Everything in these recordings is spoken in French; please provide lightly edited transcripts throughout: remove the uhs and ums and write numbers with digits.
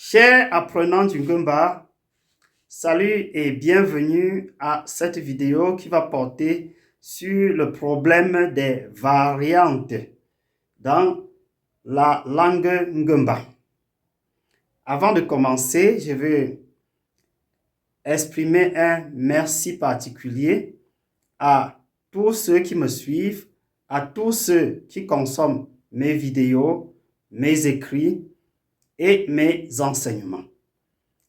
Chers apprenants du Ngumba, salut et bienvenue à cette vidéo qui va porter sur le problème des variantes dans la langue Ngumba. Avant de commencer, je veux exprimer un merci particulier à tous ceux qui me suivent, à tous ceux qui consomment mes vidéos, mes écrits et mes enseignements.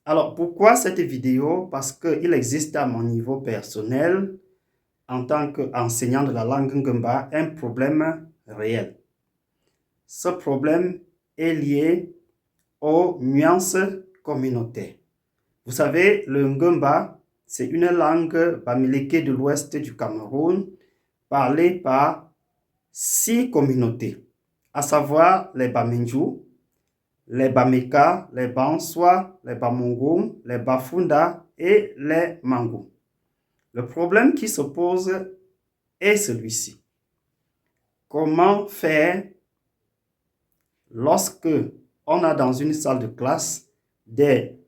Alors, pourquoi cette vidéo? Parce qu'il existe à mon niveau personnel, en tant qu'enseignant de la langue Ngumba, un problème réel. Ce problème est lié aux nuances communautaires. Vous savez, le Ngumba, c'est une langue bamileke de l'ouest du Cameroun, parlée par 6 communautés, à savoir les Bamenjou, les Bameka, les Banswa, les Bamongum, les Bafunda et les Mangou. Le problème qui se pose est celui-ci. Comment faire lorsque on a dans une salle de classe des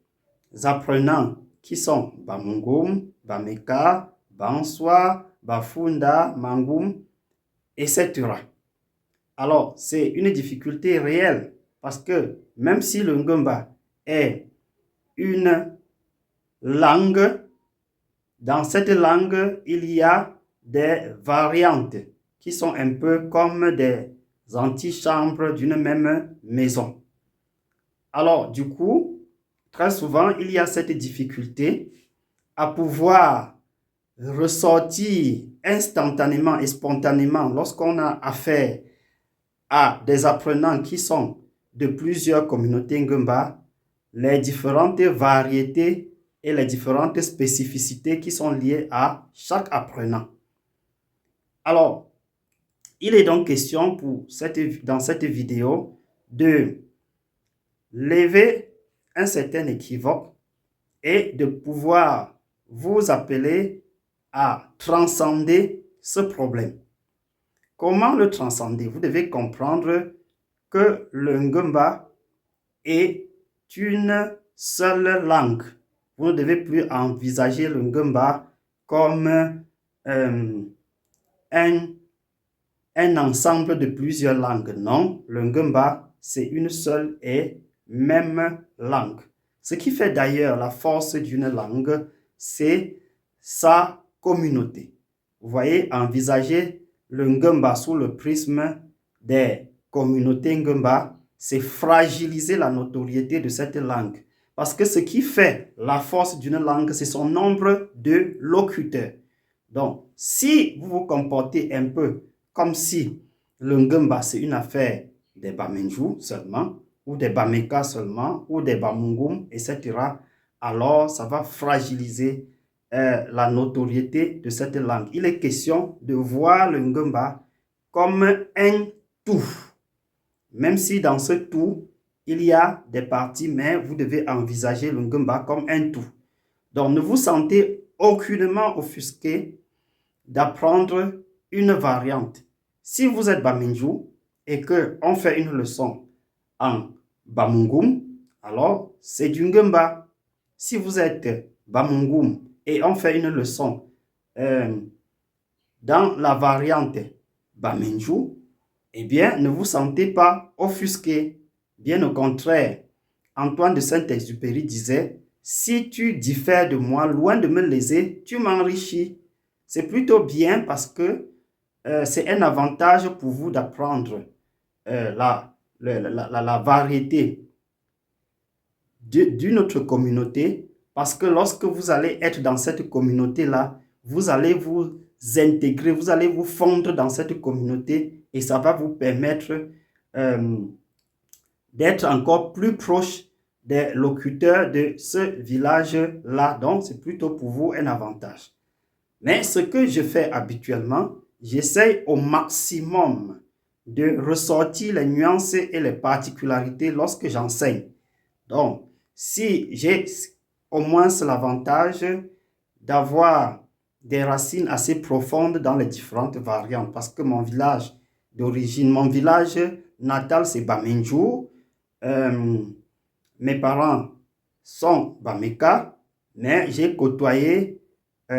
apprenants qui sont Bamongum, Bameka, Banswa, Bafunda, Mangum, etc. Alors, c'est une difficulté réelle. Parce que même si le Ngumba est une langue, dans cette langue, il y a des variantes qui sont un peu comme des antichambres d'une même maison. Alors, du coup, très souvent, il y a cette difficulté à pouvoir ressortir instantanément et spontanément lorsqu'on a affaire à des apprenants qui sont de plusieurs communautés Ngumba, les différentes variétés et les différentes spécificités qui sont liées à chaque apprenant. Alors, il est donc question dans cette vidéo de lever un certain équivoque et de pouvoir vous appeler à transcender ce problème. Comment le transcender? Vous devez comprendre que le Ngumba est une seule langue. Vous ne devez plus envisager le Ngumba comme un ensemble de plusieurs langues. Non, le Ngumba, c'est une seule et même langue. Ce qui fait d'ailleurs la force d'une langue, c'est sa communauté. Vous voyez, envisager le Ngumba sous le prisme des communautés Ngumba, c'est fragiliser la notoriété de cette langue. Parce que ce qui fait la force d'une langue, c'est son nombre de locuteurs. Donc, si vous vous comportez un peu comme si le Ngumba, c'est une affaire des Bamenjou seulement, ou des Bameka seulement, ou des Bamungum, etc., alors ça va fragiliser la notoriété de cette langue. Il est question de voir le Ngumba comme un tout. Même si dans ce tout, il y a des parties, mais vous devez envisager le Ngumba comme un tout. Donc, ne vous sentez aucunement offusqué d'apprendre une variante. Si vous êtes Bamenjou et qu'on fait une leçon en Bamungum, alors c'est du Ngumba. Si vous êtes Bamungum et on fait une leçon dans la variante Bamenjou, eh bien, ne vous sentez pas offusqué. Bien au contraire, Antoine de Saint-Exupéry disait, « Si tu diffères de moi, loin de me léser, tu m'enrichis. » C'est plutôt bien parce que c'est un avantage pour vous d'apprendre la variété d'une autre communauté, parce que lorsque vous allez être dans cette communauté-là, vous allez vous intégrer, vous allez vous fondre dans cette communauté et ça va vous permettre d'être encore plus proche des locuteurs de ce village-là. Donc, c'est plutôt pour vous un avantage. Mais ce que je fais habituellement, j'essaie au maximum de ressortir les nuances et les particularités lorsque j'enseigne. Donc, si j'ai au moins l'avantage d'avoir des racines assez profondes dans les différentes variantes, parce que mon village d'origine, mon village natal, c'est Bamenjou. mes parents sont Bameka, mais j'ai côtoyé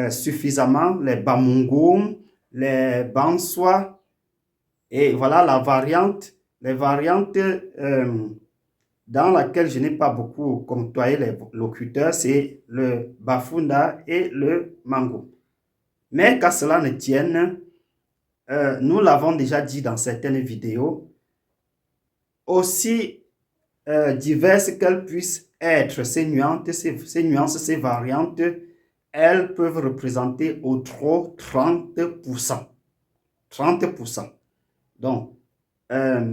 suffisamment les Bamungum, les Banswa, et voilà la variante, les variantes dans laquelle je n'ai pas beaucoup côtoyé les locuteurs, c'est le Bafunda et le Mango. Mais qu'à cela ne tienne, nous l'avons déjà dit dans certaines vidéos, aussi diverses qu'elles puissent être, ces nuances, ces variantes, elles peuvent représenter au trop 30%. 30%. Donc,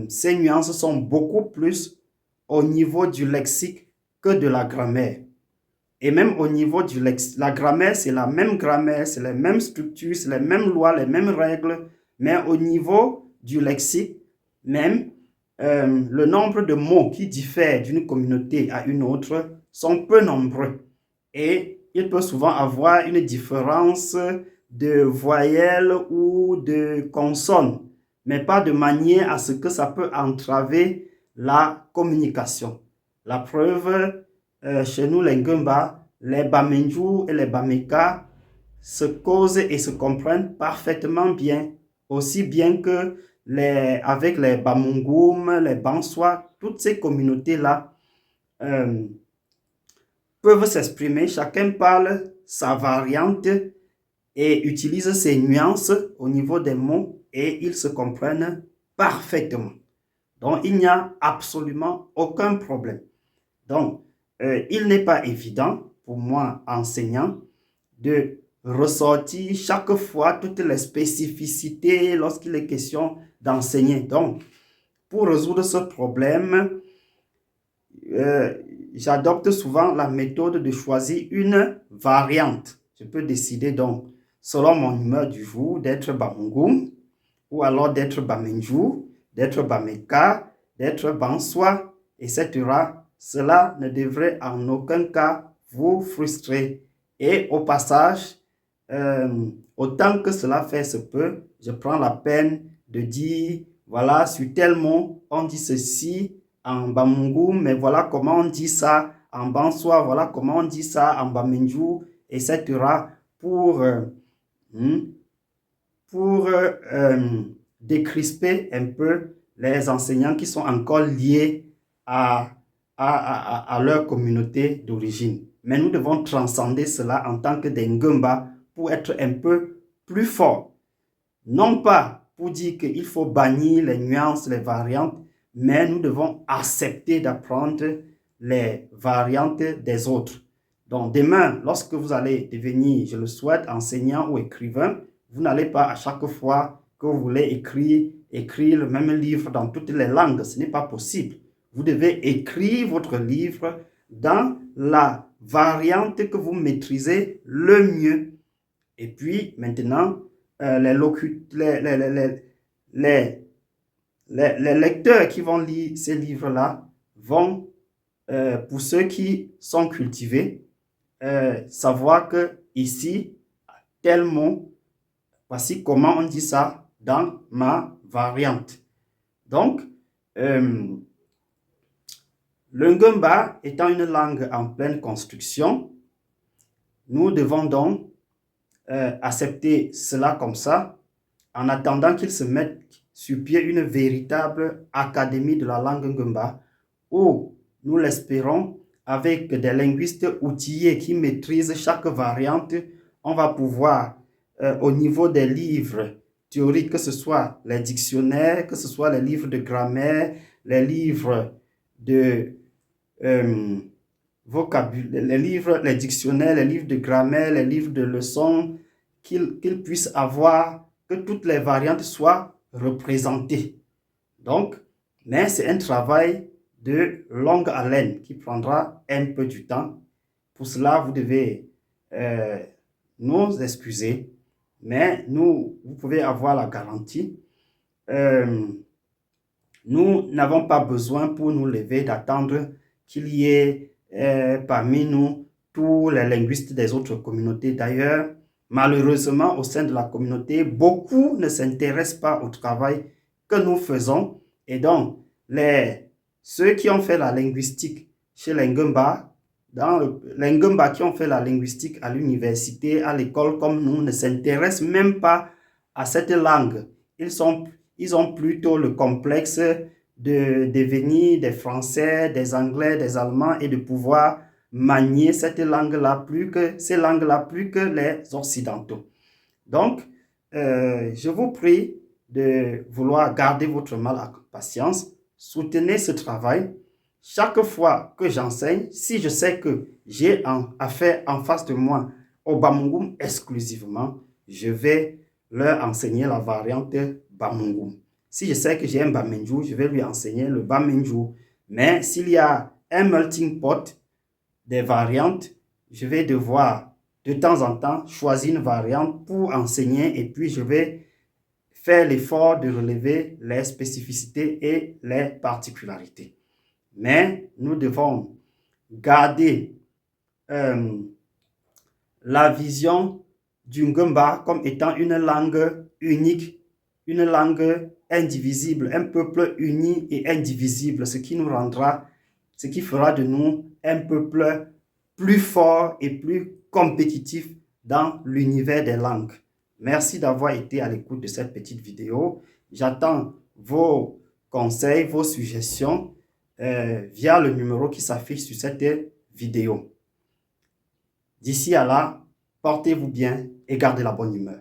ces nuances sont beaucoup plus au niveau du lexique que de la grammaire. Et même au niveau du lexique, la grammaire, c'est la même grammaire, c'est les mêmes structures, c'est les mêmes lois, les mêmes règles, mais au niveau du lexique, même, le nombre de mots qui diffèrent d'une communauté à une autre sont peu nombreux. Et il peut souvent avoir une différence de voyelles ou de consonnes, mais pas de manière à ce que ça peut entraver la communication. La preuve, chez nous, les Ngumba, les Bamenju et les Bameka se causent et se comprennent parfaitement bien, aussi bien que avec les Bamungum, les Banswa, toutes ces communautés-là peuvent s'exprimer, chacun parle sa variante et utilise ses nuances au niveau des mots et ils se comprennent parfaitement. Donc, il n'y a absolument aucun problème. Donc, il n'est pas évident pour moi, enseignant, de ressortir chaque fois toutes les spécificités lorsqu'il est question d'enseigner. Donc, pour résoudre ce problème, j'adopte souvent la méthode de choisir une variante. Je peux décider donc, selon mon humeur du jour, d'être Bamungum, ou alors d'être Bamenju, d'être Bameka, d'être Banswa, etc. Cela ne devrait en aucun cas vous frustrer. Et au passage, autant que cela fait se peut, je prends la peine de dire, voilà, sur tel mot, on dit ceci en Bamungu, mais voilà comment on dit ça en Banswa, voilà comment on dit ça en Bamenju, etc. pour décrisper un peu les enseignants qui sont encore liés à leur communauté d'origine. Mais nous devons transcender cela en tant que des Ngumba pour être un peu plus forts. Non pas pour dire qu'il faut bannir les nuances, les variantes, mais nous devons accepter d'apprendre les variantes des autres. Donc demain, lorsque vous allez devenir, je le souhaite, enseignant ou écrivain, vous n'allez pas à chaque fois que vous voulez écrire le même livre dans toutes les langues. Ce n'est pas possible. Vous devez écrire votre livre dans la variante que vous maîtrisez le mieux. Et puis maintenant, les lecteurs qui vont lire ces livres-là vont, pour ceux qui sont cultivés, savoir que ici, tel mot, voici comment on dit ça dans ma variante. Donc, le Ngumba étant une langue en pleine construction, nous devons donc accepter cela comme ça, en attendant qu'il se mette sur pied une véritable académie de la langue Ngumba, où, nous l'espérons, avec des linguistes outillés qui maîtrisent chaque variante, on va pouvoir, au niveau des livres théoriques, que ce soit les dictionnaires, que ce soit les livres de grammaire, les livres de vocabulaire, les dictionnaires, les livres de grammaire, les livres de leçons, qu'ils puissent avoir, que toutes les variantes soient représentées. Donc, mais c'est un travail de longue haleine qui prendra un peu du temps. Pour cela, vous devez nous excuser, mais vous pouvez avoir la garantie. Nous n'avons pas besoin pour nous lever d'attendre qu'il y ait parmi nous tous les linguistes des autres communautés. D'ailleurs, malheureusement, au sein de la communauté, beaucoup ne s'intéressent pas au travail que nous faisons. Et donc, ceux qui ont fait la linguistique chez les Ngumba, les Ngumba qui ont fait la linguistique à l'université, à l'école comme nous, ne s'intéressent même pas à cette langue. Ils ont plutôt le complexe de devenir des Français, des Anglais, des Allemands et de pouvoir manier cette langue-là ces langues-là plus que les Occidentaux. Donc, je vous prie de vouloir garder votre mal à patience, soutenez ce travail. Chaque fois que j'enseigne, si je sais que j'ai affaire en face de moi au Bamungum exclusivement, je vais leur enseigner la variante Bamungum. Si je sais que j'ai un Bamenju, je vais lui enseigner le Bamenju. Mais s'il y a un melting pot des variantes, je vais devoir de temps en temps choisir une variante pour enseigner et puis je vais faire l'effort de relever les spécificités et les particularités. Mais nous devons garder la vision du Ngumba comme étant une langue unique, une langue indivisible, un peuple uni et indivisible, ce qui fera de nous un peuple plus fort et plus compétitif dans l'univers des langues. Merci d'avoir été à l'écoute de cette petite vidéo. J'attends vos conseils, vos suggestions via le numéro qui s'affiche sur cette vidéo. D'ici à là, portez-vous bien et gardez la bonne humeur.